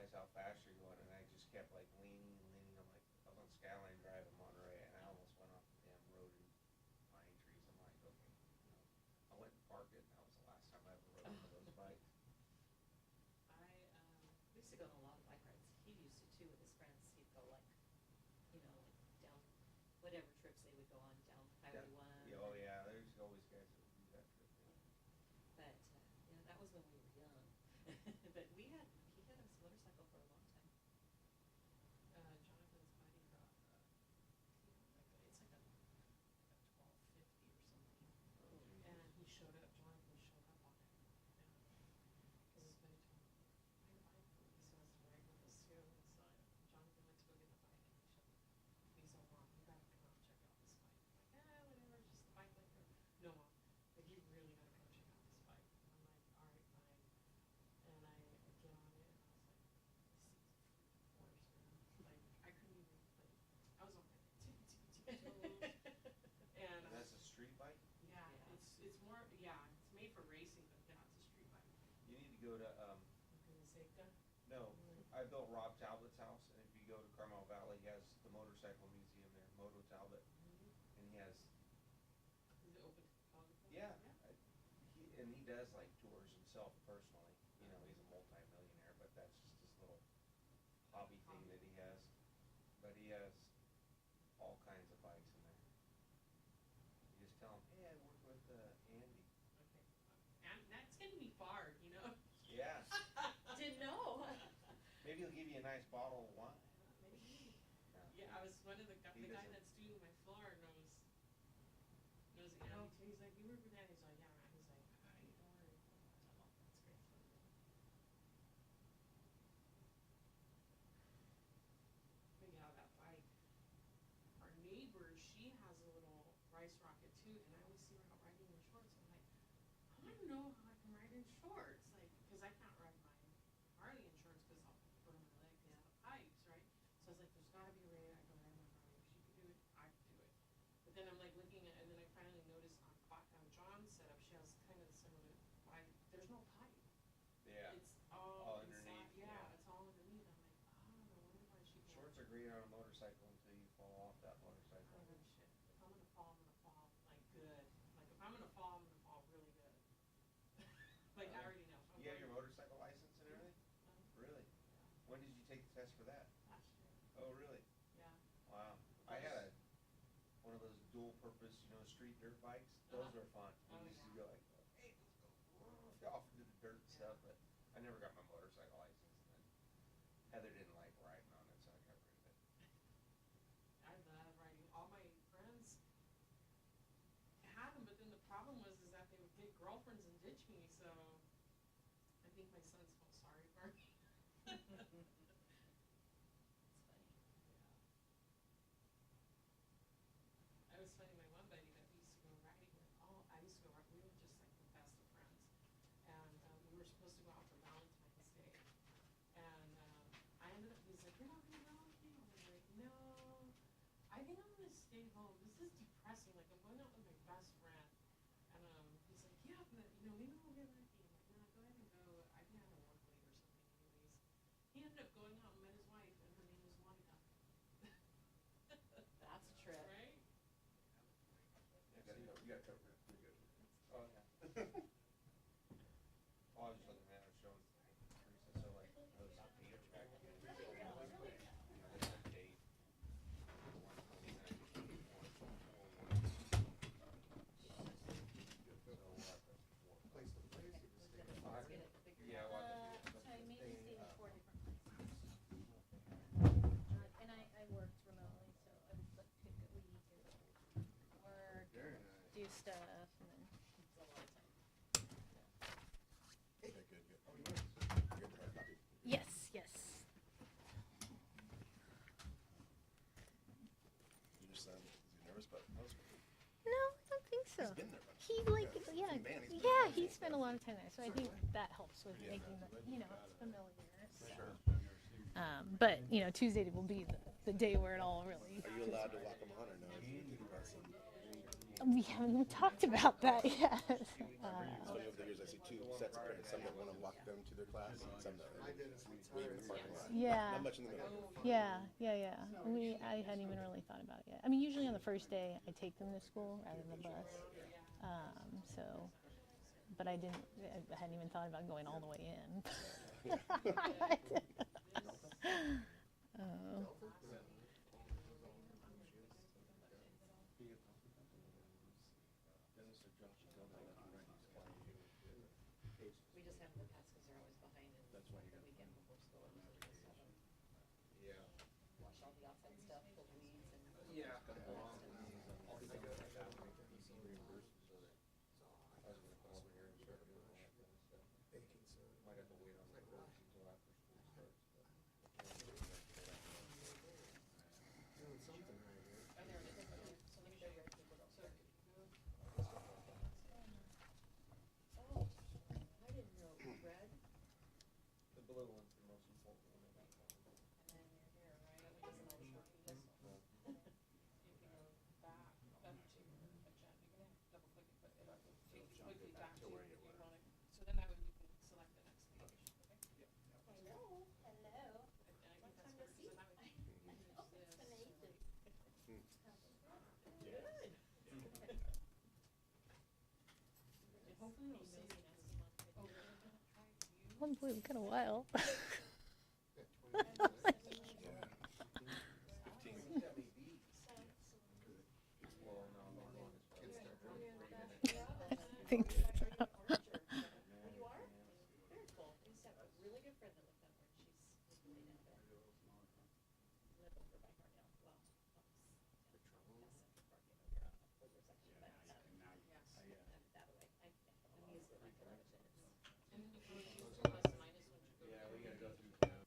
realize how fast you're going, and I just kept like leaning. I'm like, I was on Skyline Drive in Monterey, and I almost went off the damn road in pine trees. I'm like, okay, I went and parked it, and that was the last time I ever rode one of those bikes. We used to go on a lot of bike rides. He used to too with his friends. He'd go like, like down whatever trips they would go on down Highway 1. Yeah, oh yeah, there's always guys that would do that trip. Yeah. But that was when we were young. But he had his motorcycle for a long time. Jonathan's buddy got it's like a 1250 or something, and he showed up. Jonathan showed up on it, because his buddy told him, "My bike." He says, "Ride with us too." And so Jonathan went to go get the bike, and he showed up. He's all, "Mom, you gotta come out and check out this bike." I'm like, whatever, just a bike like that. No, Mom, but you really gotta come check out this bike. I'm like, all right, fine. And I get on it, and I was like, this thing's a freaking horse, man. Like, I couldn't even, like, I was on my tippy toes. And that's a street bike? Yeah, it's more, it's made for racing, but yeah, it's a street bike. You need to go to, no, I built Rob Talbot's house, and if you go to Carmel Valley, he has the motorcycle museum there, Moto Talbot. And he has, Is it open to the public? yeah, and he does like tours himself personally. He's a multi-millionaire, but that's just his little hobby thing that he has. But he has all kinds of bikes in there. You just tell him, hey, I work with Andy. Okay. And that's getting me far, Yeah. Didn't know. Maybe he'll give you a nice bottle of wine. Maybe. No. Yeah, I was one of the guy doesn't. that's doing my floor knows Andy too. He's like, "You work with Andy?" He's like, "Yeah." He's like, "All right, don't worry." Oh, that's great. But yeah, that bike. Our neighbor, she has a little rice rocket too, and I always see her out riding in shorts. I'm like, I want to know how I can ride in shorts, like, because I can't ride my Harley in shorts because I'll burn my leg because of the pipes, right? So I was like, there's got to be a way I can ride my Harley. If she could do it, I could do it. But then I'm like looking at, and then I finally noticed on John's setup, she has kind of similar. There's no pipe. Yeah. It's all underneath. Inside. Yeah, it's all underneath. I'm like, oh, no wonder why she. Shorts are great on a motorcycle until you fall off that motorcycle. Oh shit! If I'm gonna fall, I'm gonna fall like good. Like if I'm gonna fall, I'm gonna fall really good. Like I already know. You have your motorcycle license and everything? Really? Yeah. When did you take the test for that? Last year. Oh, really? Yeah. Wow. I had one of those dual-purpose, street dirt bikes. Those are fun. You used to go like, hey, let's go off into the dirt and stuff. But I never got my motorcycle license. And then Heather didn't like riding on it, so I got rid of it. I love riding. All my friends had them, but then the problem was is that they would get girlfriends and ditch me. So I think my sons felt sorry for me. It's funny. Yeah. It was funny. My one buddy that we used to go riding with. I used to go. We were just like the best of friends, and we were supposed to go out for Valentine's Day. And I ended up. He's like, "You're not gonna go with me?" I was like, "No, I think I'm gonna stay home. This is depressing. Like I'm going out with my best friend." And he's like, "Yeah, but maybe we'll get lucky." I'm like, "Nah, go ahead and go. I think I have to work late or something, anyways." He ended up going out and met his wife, and her name was Monica. That's a trip. Right? You got to cover it. Pretty good. Oh, yeah. Oh, I was just looking at it, showing Teresa, so like, those age back again. Date, Place to place, or just stay? Let's get it figured Yeah, out. well, I mainly stayed in 4 different places. And I worked remotely, so I would like pick a week or work, Very nice. do stuff, and then. It's a lot of time. Okay, good. Oh, you get the hard copy. Yes, yes. Your son, is he nervous about house? No, I don't think so. He's been there, but. He Yeah, he's been yeah, there. he spent a lot of time there, so I think Certainly. that helps with Yeah. making the, it's familiar. So. Sure. But Tuesday will be the day where it all really. Are you allowed to walk him on or no? About some maybe. We haven't even talked about that yet. It's funny over the years, I see two sets of parents, some that want to walk them to their class and some that wait in the parking lot. Yeah. Not much in the middle. Yeah. I hadn't even really thought about it yet. I mean, usually on the first day, I take them to school rather than the bus. So, but I hadn't even thought about going all the way in. Oh. We just have in the past, cause they're always behind and the weekend before school, so we just have them Yeah. wash all the outside stuff, pull the weeds and. Yeah. all that stuff. Might have to wait on the course until after school starts, but. Doing something right here. Oh, there it is, okay, so let me show you. So if you go, Oh, I didn't know red. The blue one's the most important one in that one. and then you're here, right, it doesn't always show you this one. You can go back up to your agenda, you're gonna have to double click it, but it'll take you quickly back to where you want it. So then that way you can select the next page, okay? Hello. Hello. And I Long think time that's no good, see. so that way you can I know, use it's been this, ages. Good. and hopefully it'll save you. Oh, we're gonna try you. Oh boy, it's been a while. Yeah. 15. That may be. Well, no, the one is. I think so. You are? Very cool. I used to have a really good friend that lived down there, and she's moved way down there. Lived over by Cornell, well, past Central Park, you know, you're on the older section, but, Yes. that way, I'm used to it, I love it. And if you use the plus minus once you go. Yeah, through we gotta it. go through town.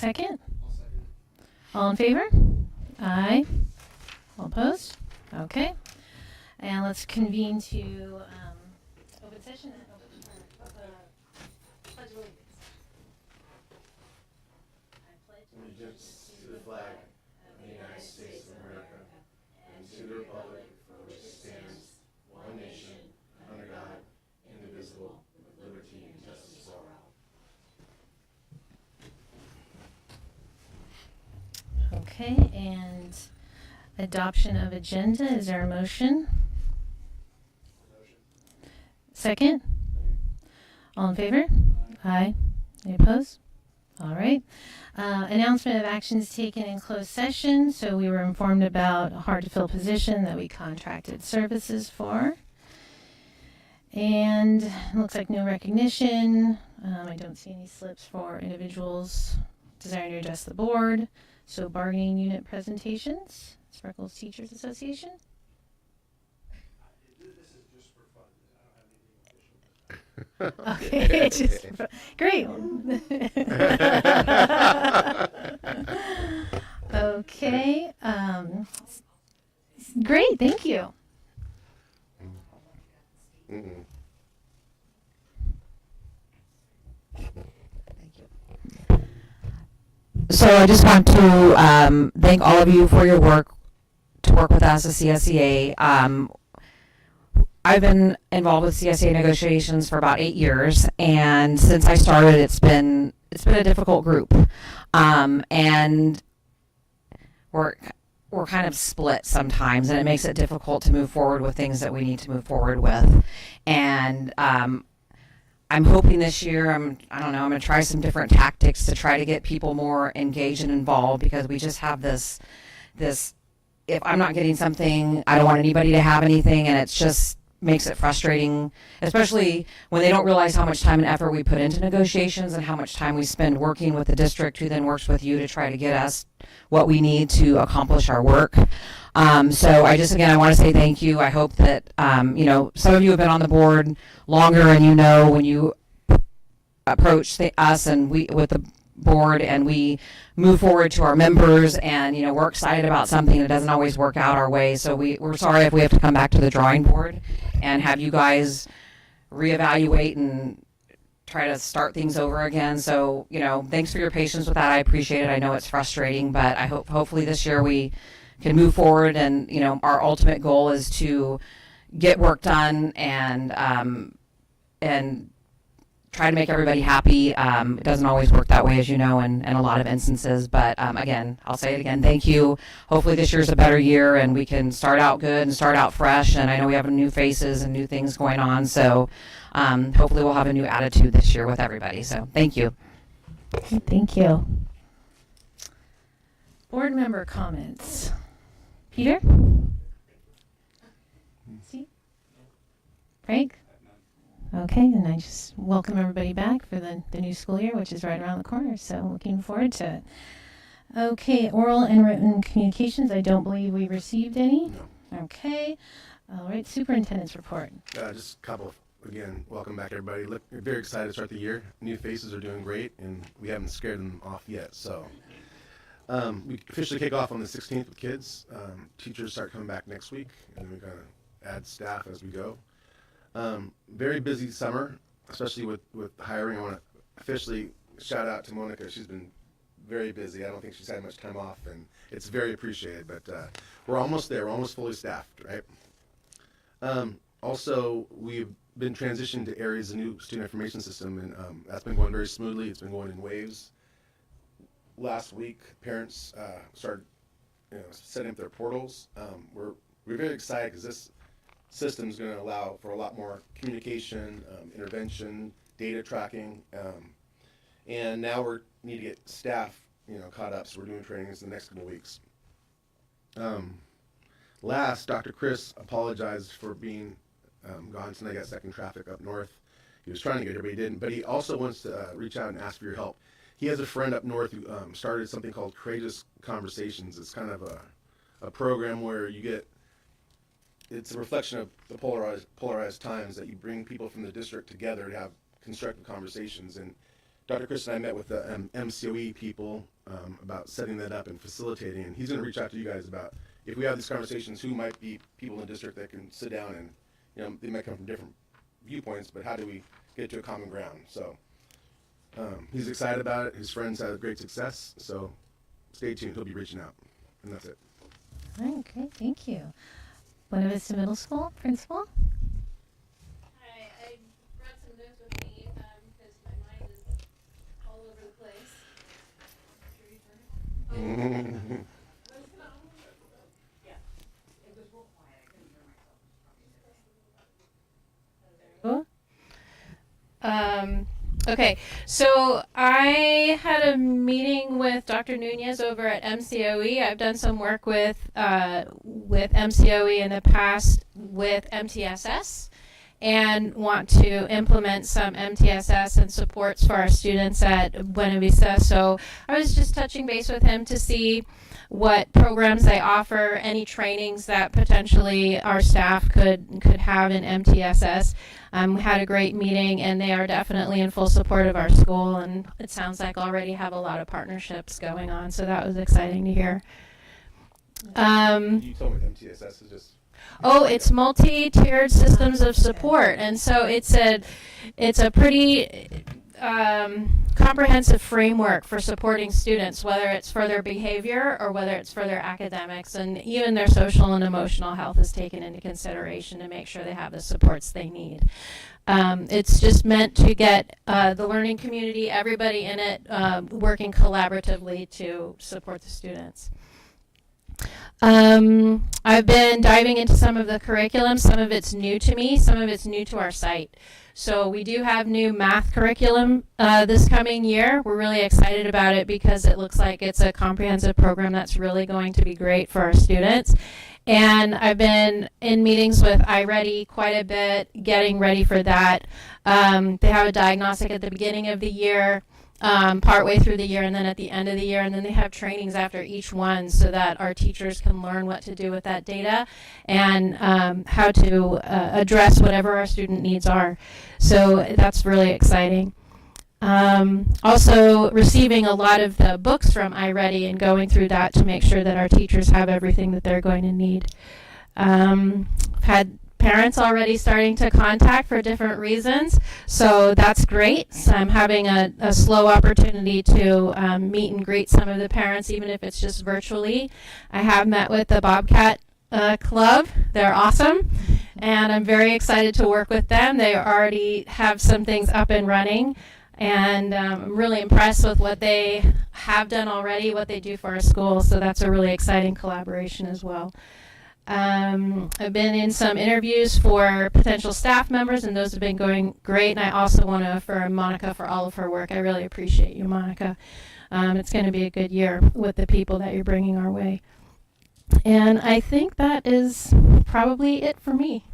Second? I'll second it. All in favor? Aye. All opposed? Okay. And let's convene to open session. Pledge allegiance. I pledge Allegiance to the flag of the United States of America and to the republic for which it stands, one nation, under God, indivisible, with liberty and justice for all. Okay, and adoption of agenda. Is there a motion? Second? All in favor? Aye. Any opposed? All right. Announcement of actions taken in closed session. So we were informed about a hard-to-fill position that we contracted services for. And it looks like no recognition. I don't see any slips for individuals desiring to address the board. So bargaining unit presentations. Spreckels Teachers Association. This is just for fun. I don't have anything official. Okay, just great. Okay, great. Thank you. Mm-mm. So I just want to thank all of you for your work to work with us at CSEA. I've been involved with CSEA negotiations for about 8 years, and since I started, it's been a difficult group, and we're kind of split sometimes, and it makes it difficult to move forward with things that we need to move forward with. And I'm hoping this year, I'm going to try some different tactics to try to get people more engaged and involved, because we just have this, if I'm not getting something, I don't want anybody to have anything, and it's just makes it frustrating, especially when they don't realize how much time and effort we put into negotiations and how much time we spend working with the district, who then works with you to try to get us what we need to accomplish our work. So I want to say thank you. I hope that, some of you have been on the board longer, and when you approach us and with the board and we move forward to our members, and we're excited about something, it doesn't always work out our way. So we're sorry if we have to come back to the drawing board and have you guys reevaluate and try to start things over again. So thanks for your patience with that. I appreciate it. I know it's frustrating, but I hopefully this year we can move forward, and our ultimate goal is to get work done and try to make everybody happy. It doesn't always work that way, as you know, in a lot of instances. But again, I'll say it again, thank you. Hopefully this year's a better year, and we can start out good and start out fresh. And I know we have new faces and new things going on. So hopefully we'll have a new attitude this year with everybody. So thank you. Thank you. Board member comments. Peter? See? Frank? Okay, and I just welcome everybody back for the new school year, which is right around the corner, so looking forward to it. Okay, oral and written communications, I don't believe we received any. No. Okay, all right, superintendent's report. Just a couple. Again, welcome back, everybody. We're very excited to start the year. New faces are doing great, and we haven't scared them off yet. So we officially kick off on the 16th with kids. Teachers start coming back next week, and then we're going to add staff as we go. Very busy summer, especially with hiring. I want to officially shout out to Monica. She's been very busy. I don't think she's had much time off, and it's very appreciated. But we're almost there. We're almost fully staffed, right? Also, we've been transitioned to areas of new student information system, and that's been going very smoothly. It's been going in waves. Last week, parents started setting up their portals. We're very excited because this system is going to allow for a lot more communication, intervention, data tracking, and now we need to get staff, caught up. So we're doing trainings in the next couple of weeks. Last, Dr. Chris apologized for being gone tonight. Got second traffic up north. He was trying to get here, but he didn't. But he also wants to reach out and ask for your help. He has a friend up north who started something called Courageous Conversations. It's kind of a program where it's a reflection of the polarized times, that you bring people from the district together to have constructive conversations. And Dr. Chris and I met with the MCOE people about setting that up and facilitating, and he's going to reach out to you guys about if we have these conversations, who might be people in the district that can sit down and, you know, they might come from different viewpoints, but how do we get to a common ground? So he's excited about it. His friends had great success, so stay tuned. He'll be reaching out, and that's it. All right, great, thank you. One of us to middle school, principal? Hi, I brought some notes with me, because my mind is all over the place. Sure you turn it? Okay, so I had a meeting with Dr. Nunez over at MCOE. I've done some work with MCOE in the past with MTSS, and want to implement some MTSS and supports for our students at Buena Vista. So I was just touching base with him to see what programs they offer, any trainings that potentially our staff could have in MTSS. We had a great meeting, and they are definitely in full support of our school, and it sounds like already have a lot of partnerships going on, so that was exciting to hear. You told me MTSS is just... Oh, it's multi-tiered systems of support, and so it's a pretty comprehensive framework for supporting students, whether it's for their behavior or whether it's for their academics, and even their social and emotional health is taken into consideration to make sure they have the supports they need. It's just meant to get the learning community, everybody in it, working collaboratively to support the students. I've been diving into some of the curriculum. Some of it's new to me, some of it's new to our site. So we do have new math curriculum this coming year. We're really excited about it because it looks like it's a comprehensive program that's really going to be great for our students. And I've been in meetings with iReady quite a bit, getting ready for that. They have a diagnostic at the beginning of the year, partway through the year, and then at the end of the year, and then they have trainings after each one so that our teachers can learn what to do with that data and how to address whatever our student needs are. So that's really exciting. Also receiving a lot of the books from iReady and going through that to make sure that our teachers have everything that they're going to need. I've had parents already starting to contact for different reasons, so that's great. So I'm having a slow opportunity to meet and greet some of the parents, even if it's just virtually. I have met with the Bobcat Club. They're awesome, and I'm very excited to work with them. They already have some things up and running, and I'm really impressed with what they have done already, what they do for our school, so that's a really exciting collaboration as well. I've been in some interviews for potential staff members, and those have been going great, and I also want to affirm Monica for all of her work. I really appreciate you, Monica. It's going to be a good year with the people that you're bringing our way. And I think that is probably it for me.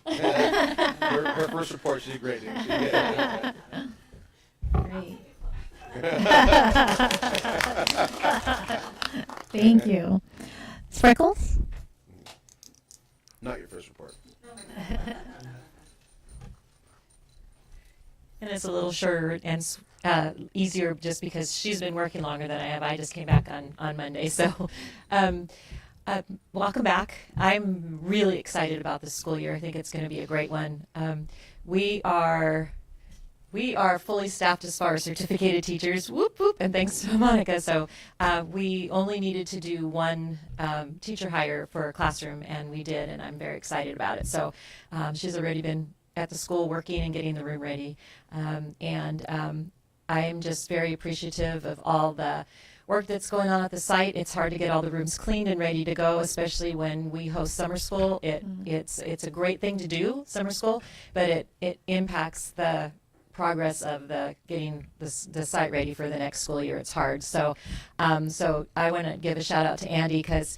her first report, she did great, didn't she? Yeah. Great. Thank you. Spreckels? Not your first report. And it's a little shorter and easier just because she's been working longer than I have. I just came back on Monday. So welcome back. I'm really excited about this school year. I think it's going to be a great one. We are fully staffed as far as certificated teachers, whoop, whoop, and thanks to Monica. So we only needed to do one teacher hire for a classroom, and we did, and I'm very excited about it. So she's already been at the school working and getting the room ready. I'm just very appreciative of all the work that's going on at the site. It's hard to get all the rooms cleaned and ready to go, especially when we host summer school. It's a great thing to do, summer school, but it impacts the progress of getting the site ready for the next school year. It's hard. So I want to give a shout out to Andy, because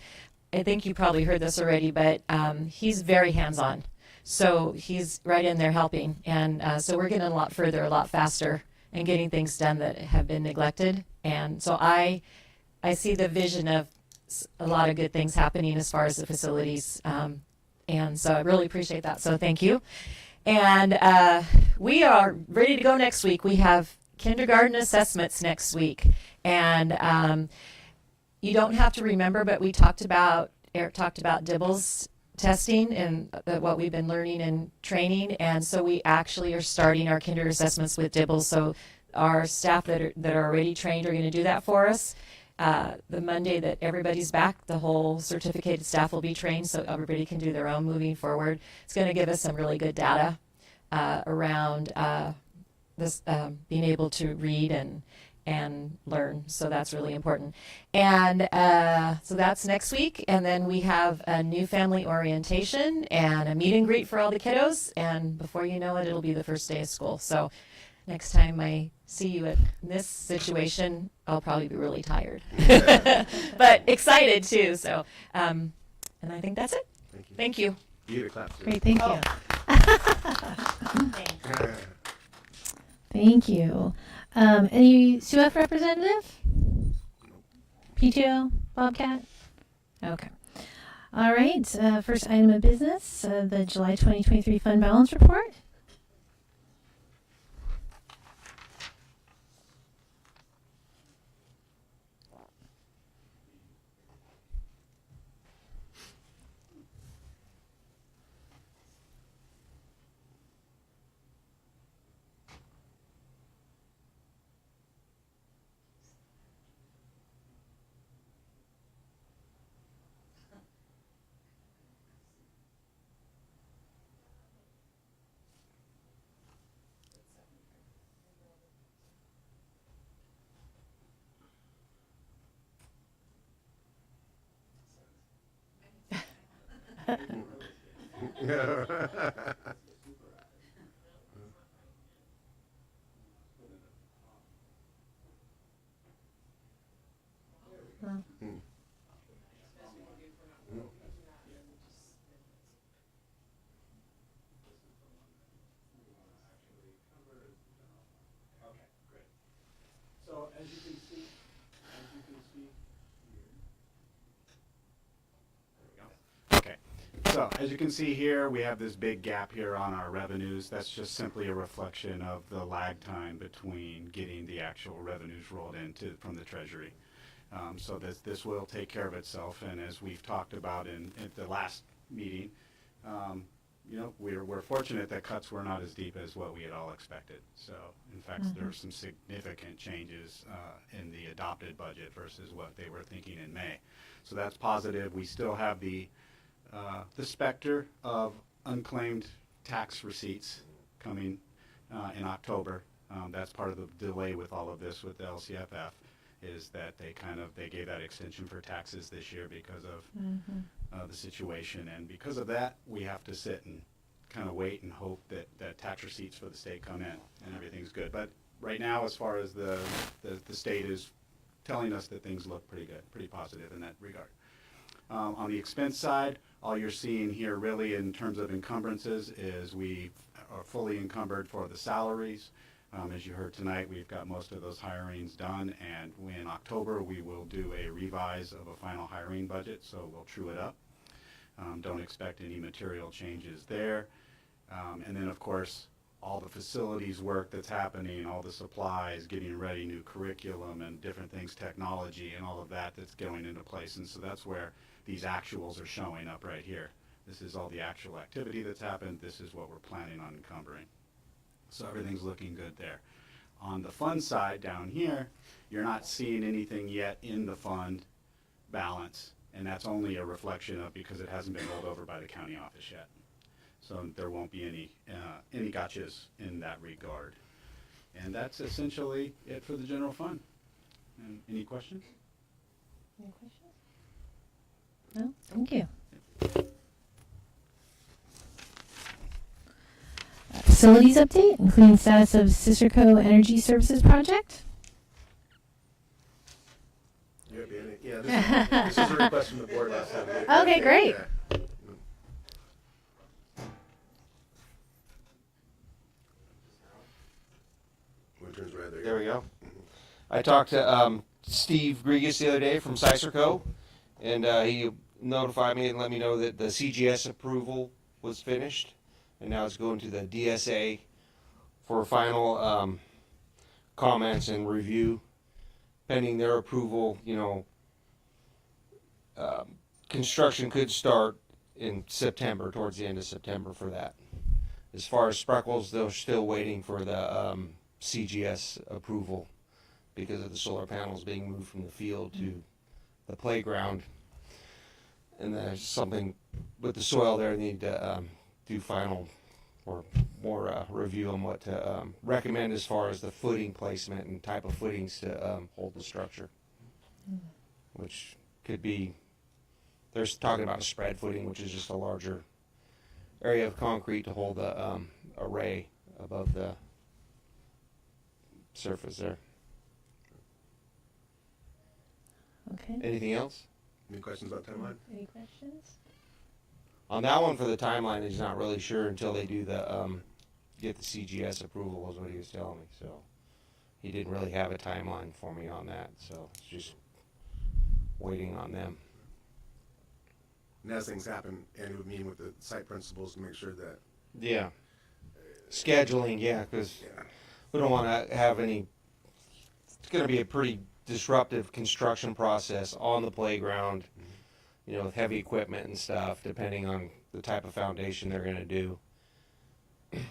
I think you probably heard this already, but he's very hands-on. So he's right in there helping. And so we're getting a lot further, a lot faster, and getting things done that have been neglected. And so I see the vision of a lot of good things happening as far as the facilities. And so I really appreciate that. So thank you. And we are ready to go next week. We have kindergarten assessments next week. And you don't have to remember, but Eric talked about Dibbles testing and what we've been learning in training. And so we actually are starting our kinder assessments with Dibbles. So our staff that are already trained are going to do that for us. The Monday that everybody's back, the whole certificated staff will be trained so everybody can do their own moving forward. It's going to give us some really good data around this being able to read and learn. So that's really important. And so that's next week. And then we have a new family orientation and a meet and greet for all the kiddos. And before you know it, it'll be the first day of school. So next time I see you in this situation, I'll probably be really tired, but excited too. So, and I think that's it. Thank you. Thank you. You get a clap too. Great, thank Oh. you. Thank you. Any SUF representative? PTO, Bobcat? Okay. All right, first item of business, the July 2023 fund balance report. So as you can see Okay, so as you can see here, we have this big gap here on our revenues. That's just simply a reflection of the lag time between getting the actual revenues rolled into from the Treasury. So this will take care of itself, and as we've talked about in the last meeting, you know, we're fortunate that cuts were not as deep as what we had all expected. So, in fact, there are some significant changes in the adopted budget versus what they were thinking in May. So that's positive. We still have the specter of unclaimed tax receipts coming in October. That's part of the delay with all of this with the LCFF, is that they gave that extension for taxes this year because of the situation, and because of that, we have to sit and kind of wait and hope that tax receipts for the state come in and everything's good. But right now, as far as the state is telling us that things look pretty good, pretty positive in that regard. On the expense side, all you're seeing here really in terms of encumbrances is we are fully encumbered for the salaries. As you heard tonight, we've got most of those hirings done, and in October we will do a revise of a final hiring budget, so we'll true it up. Don't expect any material changes there. And then, of course, all the facilities work that's happening, all the supplies, getting ready, new curriculum and different things, technology and all of that that's going into place. And so that's where these actuals are showing up right here. This is all the actual activity that's happened. This is what we're planning on encumbering. So everything's looking good there. On the fund side down here, you're not seeing anything yet in the fund balance, and that's only a reflection of because it hasn't been rolled over by the county office yet. So there won't be any gotchas in that regard. And that's essentially it for the general fund. And any questions? Any questions? No? Thank you. Facilities update, including status of Cicerco Energy Services project. Yeah, this is a request from the board last time. Okay, great. Yeah. One turns red there. There we go. I talked to Steve Grigas the other day from Cicerco, and he notified me and let me know that the CGS approval was finished. and now it's going to the DSA for final comments and review. Pending their approval, construction could start in September, towards the end of September for that. As far as Spreckels, they're still waiting for the CGS approval because of the solar panels being moved from the field to the playground. And there's something with the soil there, they need to do final or more review on what to recommend as far as the footing placement and type of footings to hold the structure. Which could be, they're talking about a spread footing, which is just a larger area of concrete to hold the array above the surface there. Okay. Anything else? Any questions about timeline? Any questions? On that one for the timeline, he's not really sure until they do the get the CGS approval, is what he was telling me. So he didn't really have a timeline for me on that. So it's just waiting on them. And as things happen, Andy would meet with the site principals to make sure that. Yeah. Scheduling, yeah, because we don't want to have any. It's going to be a pretty disruptive construction process on the playground, with heavy equipment and stuff, depending on the type of foundation they're going to do.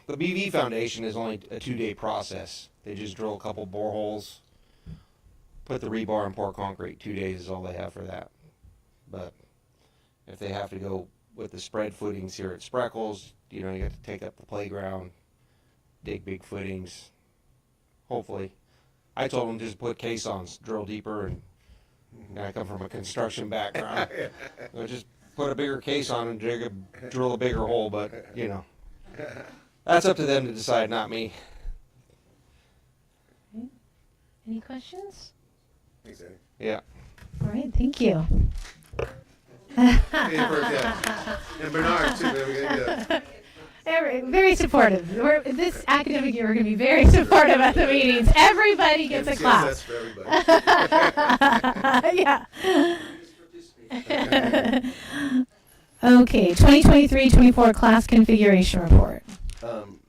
The BV foundation is only a 2-day process. They just drill a couple boreholes, put the rebar and pour concrete. 2 days is all they have for that. But if they have to go with the spread footings here at Spreckels, you have to take up the playground, dig big footings. Hopefully. I told them just put caissons, drill deeper, and I come from a construction background. Just put a bigger caisson and drill a bigger hole, but, that's up to them to decide, not me. Okay. Any questions? Thanks, Andy. Yeah. All right, thank you. And Bernard, too, man. We gotta Very supportive. This academic year, we're going to be very supportive at the meetings. Everybody gets a class. for everybody. Yeah. Okay, 2023-24 class configuration report.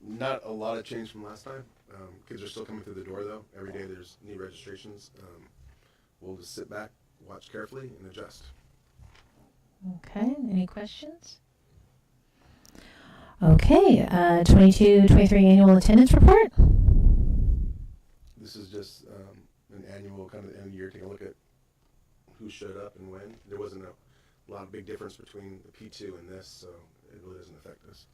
Not a lot of change from last time. Kids are still coming through the door, though. Every day there's new registrations. We'll just sit back, watch carefully, and adjust. Okay, any questions? Okay, 22-23 annual attendance report. This is just an annual kind of end of year, take a look at who showed up and when. There wasn't a lot of big difference between the P2 and this, so it really doesn't affect us.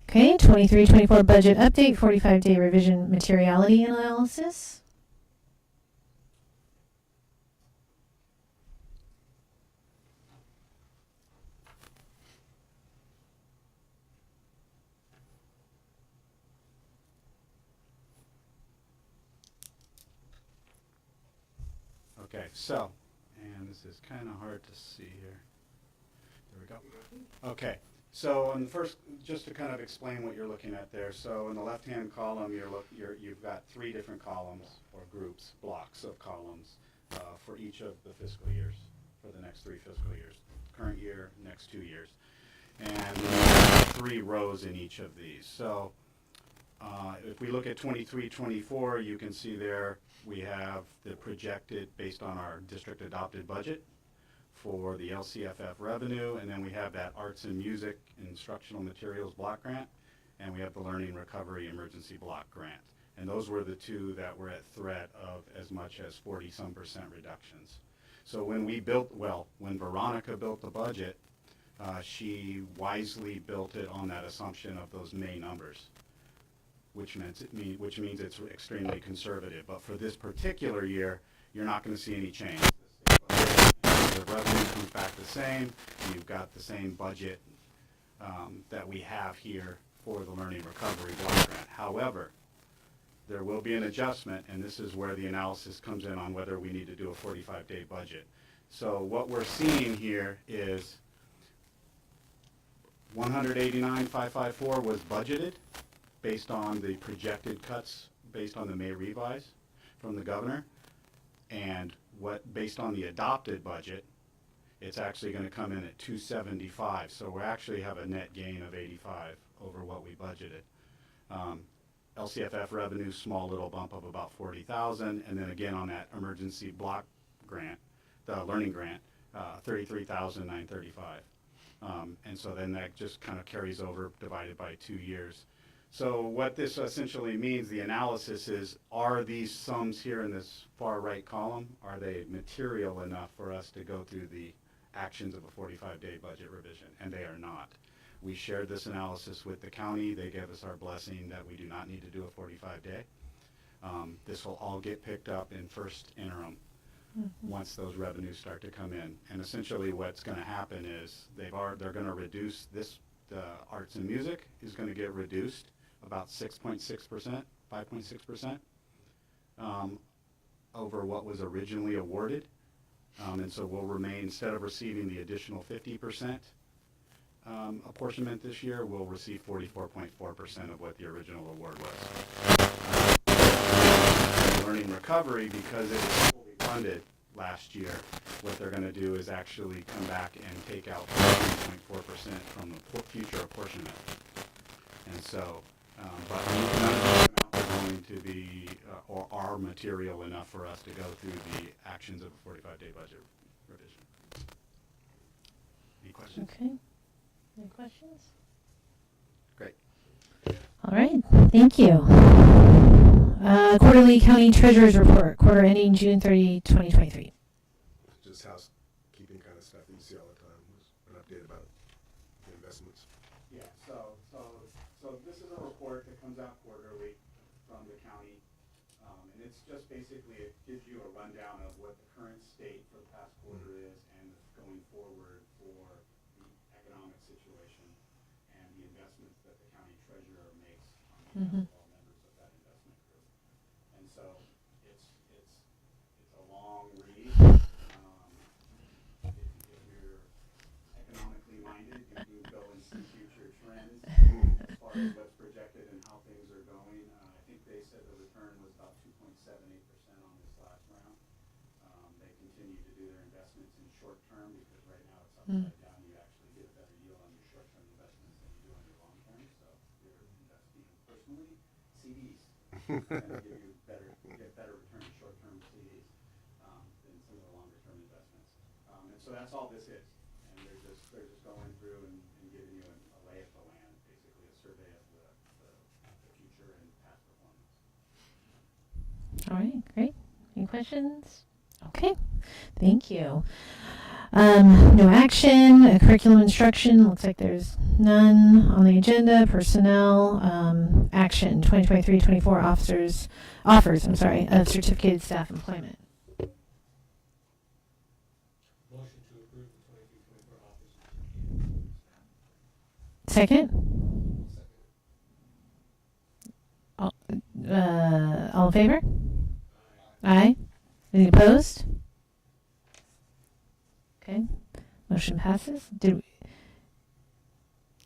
Okay, 23-24 budget update, 45-day revision materiality analysis. Okay, so, and this is kind of hard to see here. There we go. Okay, so on the first, just to kind of explain what you're looking at there. So in the left-hand column, you've got 3 different columns or groups, blocks of columns for each of the fiscal years, for the next 3 fiscal years, current year, next 2 years, and 3 rows in each of these. So if we look at 23-24, you can see there we have the projected based on our district adopted budget for the LCFF revenue, and then we have that arts and music instructional materials block grant, and we have the learning recovery emergency block grant. And those were the 2 that were at threat of as much as 40-some% reductions. So when when Veronica built the budget, she wisely built it on that assumption of those May numbers, which means it's extremely conservative. But for this particular year, you're not going to see any change. The revenue comes back the same. You've got the same budget that we have here for the learning recovery block grant. However, there will be an adjustment, and this is where the analysis comes in on whether we need to do a 45-day budget. So what we're seeing here is 189,554 was budgeted based on the projected cuts based on the May revise from the governor, and based on the adopted budget It's actually going to come in at 275. So we actually have a net gain of 85 over what we budgeted. LCFF revenue, small little bump of about 40,000, and then again on that emergency block grant, the learning grant, 33,935. And so then that just kind of carries over, divided by 2 years. So what this essentially means, the analysis is, are these sums here in this far right column, are they material enough for us to go through the actions of a 45-day budget revision? And they are not. We shared this analysis with the county. They gave us our blessing that we do not need to do a 45-day. This will all get picked up in first interim once those revenues start to come in. And essentially what's going to happen is they're going to reduce this, the arts and music is going to get reduced about 6.6%, 5.6% over what was originally awarded. And so we'll remain, instead of receiving the additional 50% apportionment this year, we'll receive 44.4% of what the original award was. Learning recovery, because it was fully funded last year, what they're going to do is actually come back and take out 14.4% from the future apportionment. And so, but none of those amounts are going to be, or are material enough for us to go through the actions of a 45-day budget revision. Any questions? Okay. Any questions? Great. All right. Thank you. Quarterly County Treasurer's Report, quarter ending June 30, 2023. Just housekeeping kind of stuff that you see all the time. Just an update about the investments. Yeah, so this is a report that comes out quarterly from the county, and it's just basically, it gives you a rundown of what the current state for the past quarter is and going forward for the economic situation and the investments that the county treasurer makes on behalf of all members of that investment group. And so it's a long read. If you're economically minded, you can go and see future trends as far as what's projected and how things are going. I think they said the return was about 2.78% on this last round. They continue to do their investments in short term because right now it's upside down. You actually get a better yield on your short term investments than you do on your long term. So you're investing personally, CDs and give you get better return in short term CDs than some of the longer term investments. And so that's all this is. And they're just going through and giving you a lay of the land, basically a survey of the future and past performance. All right, great. Any questions? Okay, thank you. No action, curriculum instruction, looks like there's none on the agenda. Personnel, action, 2023-24 offers of certificated staff employment. Motion to approve the 23-24 offers. Second? All in favor? Aye. Any opposed? Okay. Motion passes. There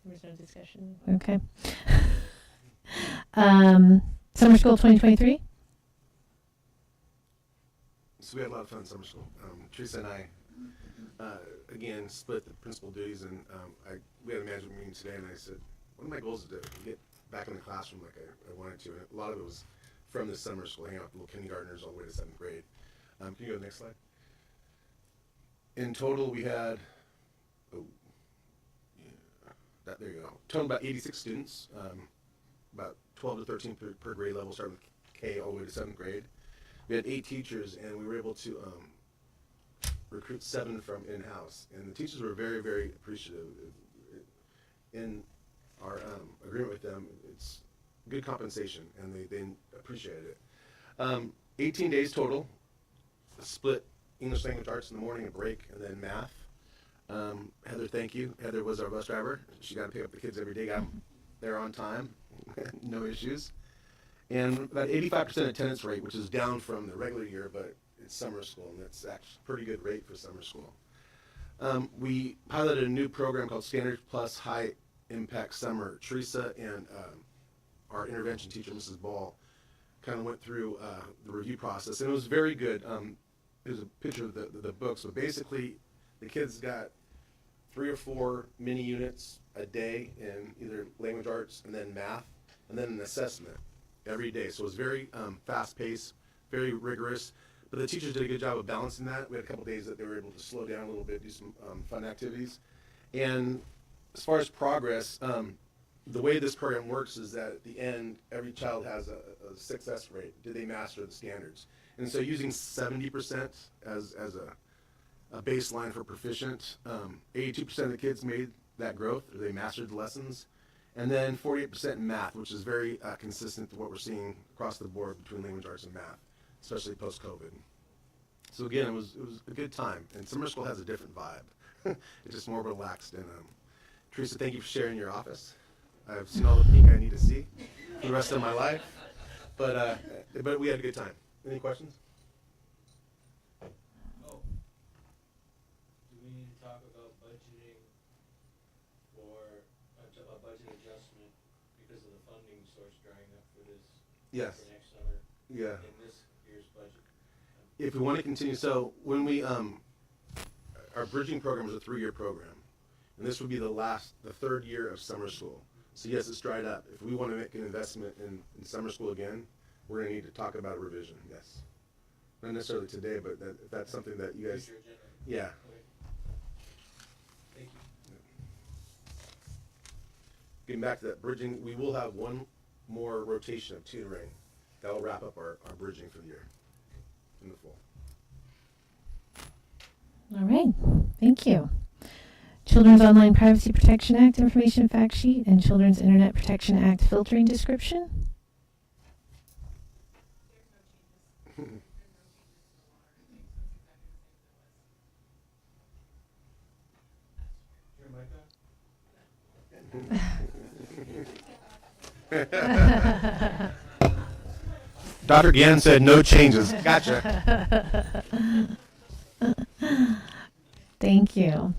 was no discussion. Okay. Summer school 2023? So we had a lot of fun in summer school. Teresa and I, again, split the principal duties, and we had a management meeting today, and I said, one of my goals is to get back in the classroom like I wanted to, and a lot of it was from this summer school, hanging out with little kindergartners all the way to 7th grade. Can you go to the next slide? In total, we had, there you go. Total about 86 students, about 12 to 13 per grade level, starting with K all the way to 7th grade. We had 8 teachers, and we were able to recruit 7 from in-house. And the teachers were very, very appreciative. In our agreement with them, it's good compensation, and they appreciated it. 18 days total, split English language arts in the morning, a break, and then math. Heather, thank you. Heather was our bus driver. She got to pick up the kids every day, got them there on time, no issues. And about 85% attendance rate, which is down from the regular year, but it's summer school, and that's actually a pretty good rate for summer school. We piloted a new program called Standards Plus High Impact Summer. Teresa and our intervention teacher, Mrs. Ball, kind of went through the review process, and it was very good. There's a picture of the books, but basically The kids got 3 or 4 mini units a day in either language arts and then math, and then an assessment every day. So it was very fast paced, very rigorous. But the teachers did a good job of balancing that. We had a couple days that they were able to slow down a little bit, do some fun activities. And as far as progress, the way this program works is that at the end, every child has a success rate. Did they master the standards? And so using 70% as a baseline for proficient, 82% of the kids made that growth, or they mastered the lessons. And then 48% in math, which is very consistent to what we're seeing across the board between language arts and math, especially post-COVID. So again, it was a good time. And summer school has a different vibe. It's just more relaxed. And Teresa, thank you for sharing your office. I've seen all the pink I need to see for the rest of my life. But we had a good time. Any questions? Oh. Do we need to talk about budgeting for a budget adjustment because of the funding source drying up for this? Yes. For next summer? Yeah. In this year's budget? If we want to continue, so when we, our bridging program is a 3-year program. And this would be the 3rd year of summer school. So yes, it's dried up. If we want to make an investment in summer school again, we're going to need to talk about a revision, yes. Not necessarily today, but if that's something that you guys, Future agenda? yeah. Okay. Thank you. Getting back to that bridging, we will have one more rotation of tutoring. That will wrap up our bridging for the year in the fall. All right, thank you. Children's Online Privacy Protection Act Information Fact Sheet and Children's Internet Protection Act Filtering Description. Your mic on? Dr. Gann said no changes. Gotcha. Thank you.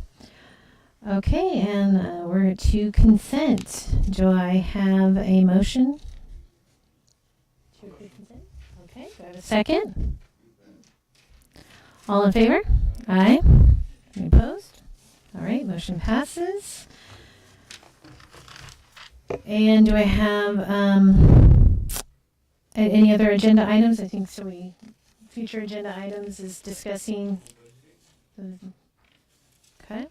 Okay, and we're to consent. Do I have a motion? To approve consent? Okay, do I have a second? All in favor? Aye. Any opposed? All right, motion passes. And do I have any other agenda items? I think so. Future agenda items is discussing. Okay.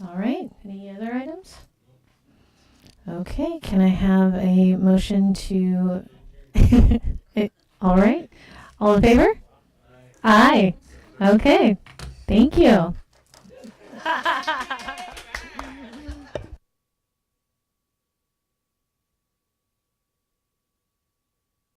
All right. Any other items? Okay. Can I have a motion to? All right. All in favor? Aye. Okay. Thank you.